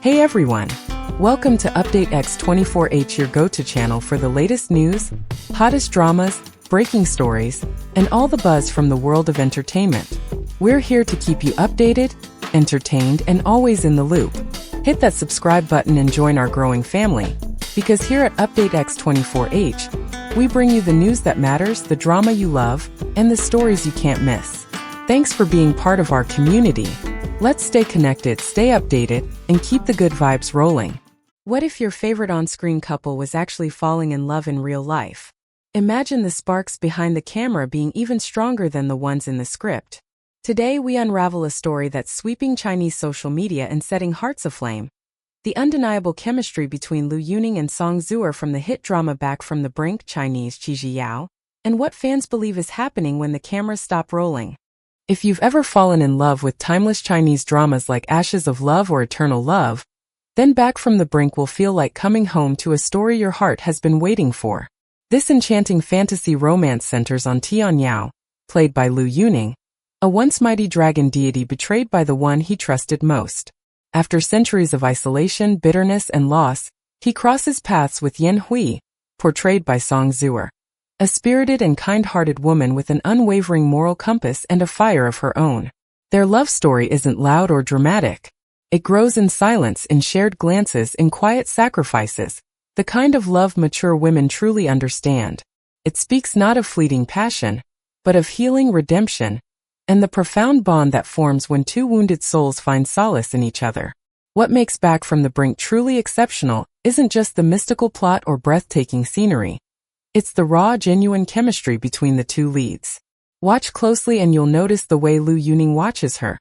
Hey everyone! Welcome to Update X24H, your go-to channel for the latest news, hottest dramas, breaking stories, and all the buzz from the world of entertainment. We're here to keep you updated, entertained, and always in the loop. Hit that subscribe button and join our growing family, because here at Update X24H, we bring you the news that matters, the drama you love, and the stories you can't miss. Thanks for being part of our community. Let's stay connected, stay updated, and keep the good vibes rolling. What if your favorite on-screen couple was actually falling in love in real life? Imagine the sparks behind the camera being even stronger than the ones in the script. Today we unravel a story that's sweeping Chinese social media and setting hearts aflame. The undeniable chemistry between Liu Yuning and Song Zuer from the hit drama Back From the Brink, Chinese Qizhi Yao, and what fans believe is happening when the cameras stop rolling. If you've ever fallen in love with timeless Chinese dramas like Ashes of Love or Eternal Love, then Back From the Brink will feel like coming home to a story your heart has been waiting for. This enchanting fantasy romance centers on Tian Yao, played by Liu Yuning, a once mighty dragon deity betrayed by the one he trusted most. After centuries of isolation, bitterness, and loss, he crosses paths with Yan Hui, portrayed by Song Zuer, a spirited and kind-hearted woman with an unwavering moral compass and a fire of her own. Their love story isn't loud or dramatic. It grows in silence, in shared glances, in quiet sacrifices, the kind of love mature women truly understand. It speaks not of fleeting passion, but of healing, redemption, and the profound bond that forms when two wounded souls find solace in each other. What makes Back From the Brink truly exceptional isn't just the mystical plot or breathtaking scenery. It's the raw, genuine chemistry between the two leads. Watch closely and you'll notice the way Liu Yuning watches her.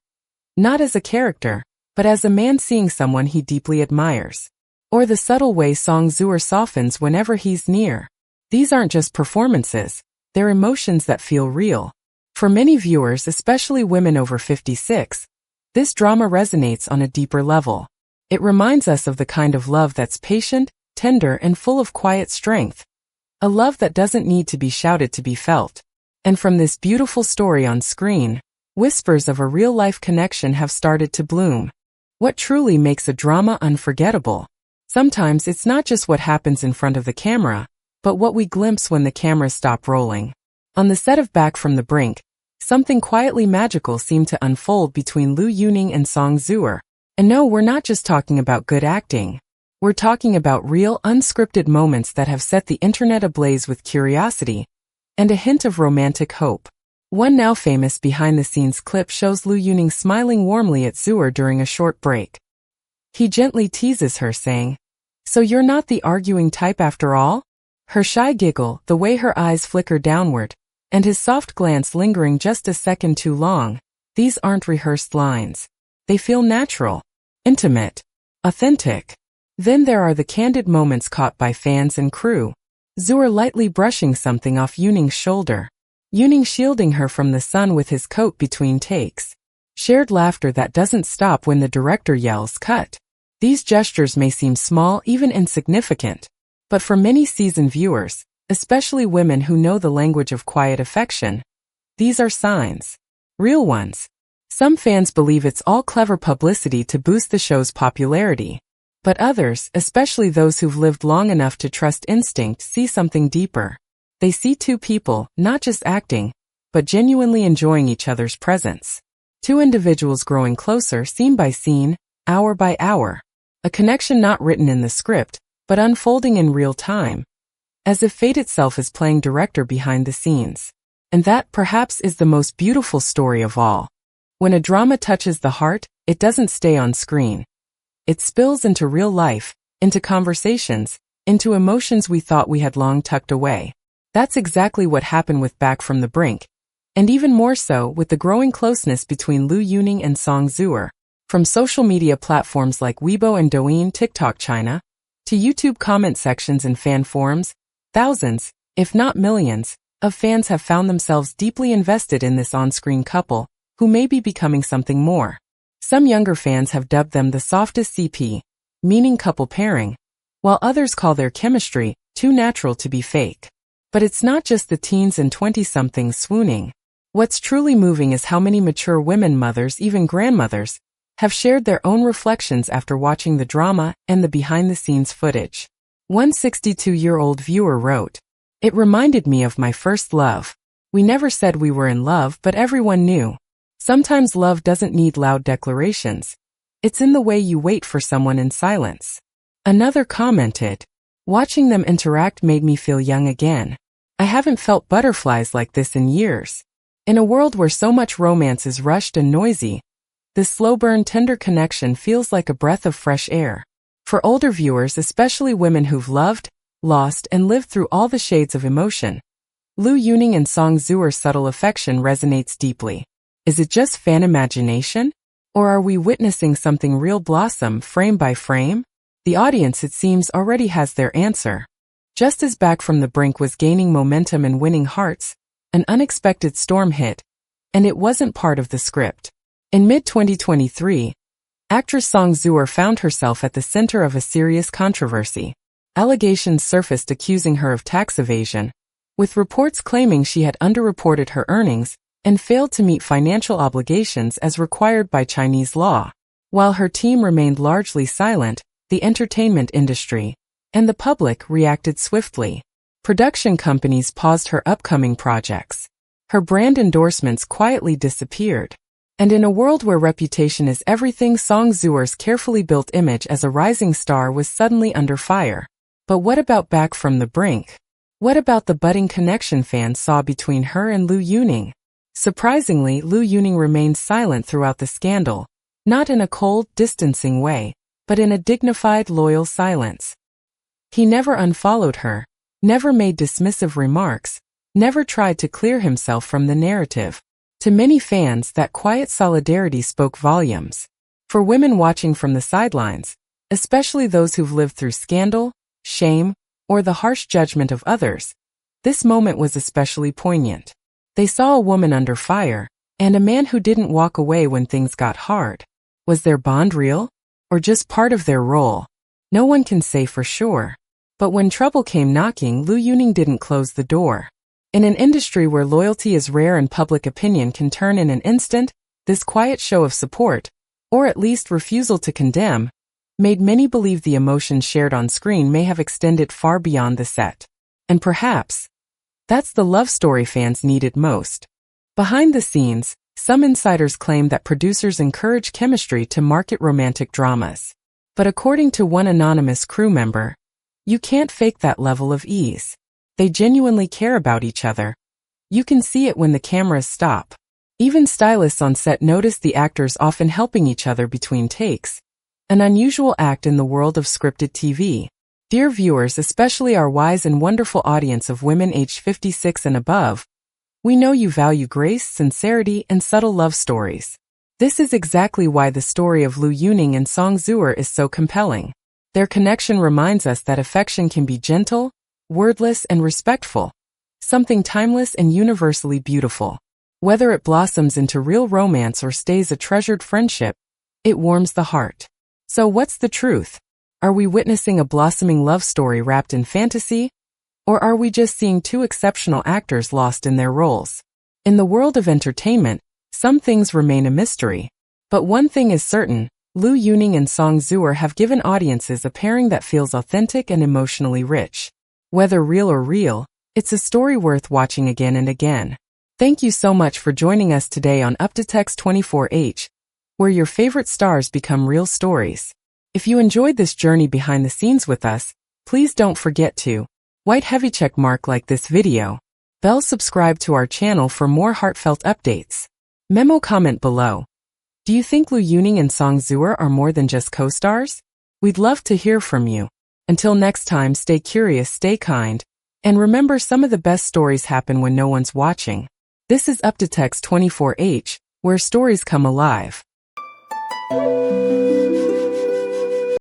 Not as a character, but as a man seeing someone he deeply admires. Or the subtle way Song Zuer softens whenever he's near. These aren't just performances, they're emotions that feel real. For many viewers, especially women over 56, this drama resonates on a deeper level. It reminds us of the kind of love that's patient, tender, and full of quiet strength. A love that doesn't need to be shouted to be felt. And from this beautiful story on screen, whispers of a real-life connection have started to bloom. What truly makes a drama unforgettable? Sometimes it's not just what happens in front of the camera, but what we glimpse when the cameras stop rolling. On the set of Back From the Brink, something quietly magical seemed to unfold between Liu Yuning and Song Zuer. And no, we're not just talking about good acting. We're talking about real, unscripted moments that have set the internet ablaze with curiosity and a hint of romantic hope. One now famous behind-the-scenes clip shows Liu Yuning smiling warmly at Zuer during a short break. He gently teases her, saying, "So you're not the arguing type after all?" Her shy giggle, the way her eyes flicker downward, and his soft glance lingering just a second too long, these aren't rehearsed lines. They feel natural, intimate, authentic. Then there are the candid moments caught by fans and crew. Zuer lightly brushing something off Yuning's shoulder. Yuning shielding her from the sun with his coat between takes. Shared laughter that doesn't stop when the director yells, "Cut." These gestures may seem small, even insignificant. But for many seasoned viewers, especially women who know the language of quiet affection, these are signs. Real ones. Some fans believe it's all clever publicity to boost the show's popularity. But others, especially those who've lived long enough to trust instinct, see something deeper. They see two people, not just acting, but genuinely enjoying each other's presence. Two individuals growing closer, scene by scene, hour by hour. A connection not written in the script, but unfolding in real time. As if fate itself is playing director behind the scenes. And that, perhaps, is the most beautiful story of all. When a drama touches the heart, it doesn't stay on screen. It spills into real life, into conversations, into emotions we thought we had long tucked away. That's exactly what happened with Back From the Brink. And even more so with the growing closeness between Liu Yuning and Song Zuer. From social media platforms like Weibo and Douyin, TikTok China, to YouTube comment sections and fan forums, thousands, if not millions, of fans have found themselves deeply invested in this on-screen couple, who may be becoming something more. Some younger fans have dubbed them the softest CP, meaning couple pairing, while others call their chemistry too natural to be fake. But it's not just the teens and 20-somethings swooning. What's truly moving is how many mature women, mothers, even grandmothers, have shared their own reflections after watching the drama and the behind-the-scenes footage. One 62-year-old viewer wrote, "It reminded me of my first love. We never said we were in love, but everyone knew. Sometimes love doesn't need loud declarations. It's in the way you wait for someone in silence." Another commented, "Watching them interact made me feel young again. I haven't felt butterflies like this in years." In a world where so much romance is rushed and noisy, this slow-burn tender connection feels like a breath of fresh air. For older viewers, especially women who've loved, lost, and lived through all the shades of emotion, Lu Yuning and Song Zuer's subtle affection resonates deeply. Is it just fan imagination? Or are we witnessing something real blossom frame by frame? The audience, it seems, already has their answer. Just as Back From the Brink was gaining momentum and winning hearts, an unexpected storm hit, and it wasn't part of the script. In mid-2023, actress Song Zuer found herself at the center of a serious controversy. Allegations surfaced accusing her of tax evasion, with reports claiming she had underreported her earnings and failed to meet financial obligations as required by Chinese law. While her team remained largely silent, the entertainment industry and the public reacted swiftly. Production companies paused her upcoming projects. Her brand endorsements quietly disappeared. And in a world where reputation is everything, Song Zuer's carefully built image as a rising star was suddenly under fire. But what about Back From the Brink? What about the budding connection fans saw between her and Lu Yuning? Surprisingly, Lu Yuning remained silent throughout the scandal, not in a cold, distancing way, but in a dignified, loyal silence. He never unfollowed her, never made dismissive remarks, never tried to clear himself from the narrative. To many fans, that quiet solidarity spoke volumes. For women watching from the sidelines, especially those who've lived through scandal, shame, or the harsh judgment of others, this moment was especially poignant. They saw a woman under fire, and a man who didn't walk away when things got hard. Was their bond real? Or just part of their role? No one can say for sure. But when trouble came knocking, Lu Yuning didn't close the door. In an industry where loyalty is rare and public opinion can turn in an instant, this quiet show of support, or at least refusal to condemn, made many believe the emotions shared on screen may have extended far beyond the set. And perhaps, that's the love story fans needed most. Behind the scenes, some insiders claim that producers encourage chemistry to market romantic dramas. But according to one anonymous crew member, you can't fake that level of ease. They genuinely care about each other. You can see it when the cameras stop. Even stylists on set notice the actors often helping each other between takes, an unusual act in the world of scripted TV. Dear viewers, especially our wise and wonderful audience of women aged 56 and above, we know you value grace, sincerity, and subtle love stories. This is exactly why the story of Lu Yuning and Song Zuer is so compelling. Their connection reminds us that affection can be gentle, wordless, and respectful, something timeless and universally beautiful. Whether it blossoms into real romance or stays a treasured friendship, it warms the heart. So what's the truth? Are we witnessing a blossoming love story wrapped in fantasy? Or are we just seeing two exceptional actors lost in their roles? In the world of entertainment, some things remain a mystery. But one thing is certain, Lu Yuning and Song Zuer have given audiences a pairing that feels authentic and emotionally rich. Whether real or real, it's a story worth watching again and again. Thank you so much for joining us today on UpToText 24H, where your favorite stars become real stories. If you enjoyed this journey behind the scenes with us, please don't forget to white heavy check mark like this video, bell subscribe to our channel for more heartfelt updates. Memo comment below. Do you think Lu Yuning and Song Zuer are more than just co-stars? We'd love to hear from you. Until next time, stay curious, stay kind, and remember, some of the best stories happen when no one's watching. This is UpToText 24H, where stories come alive.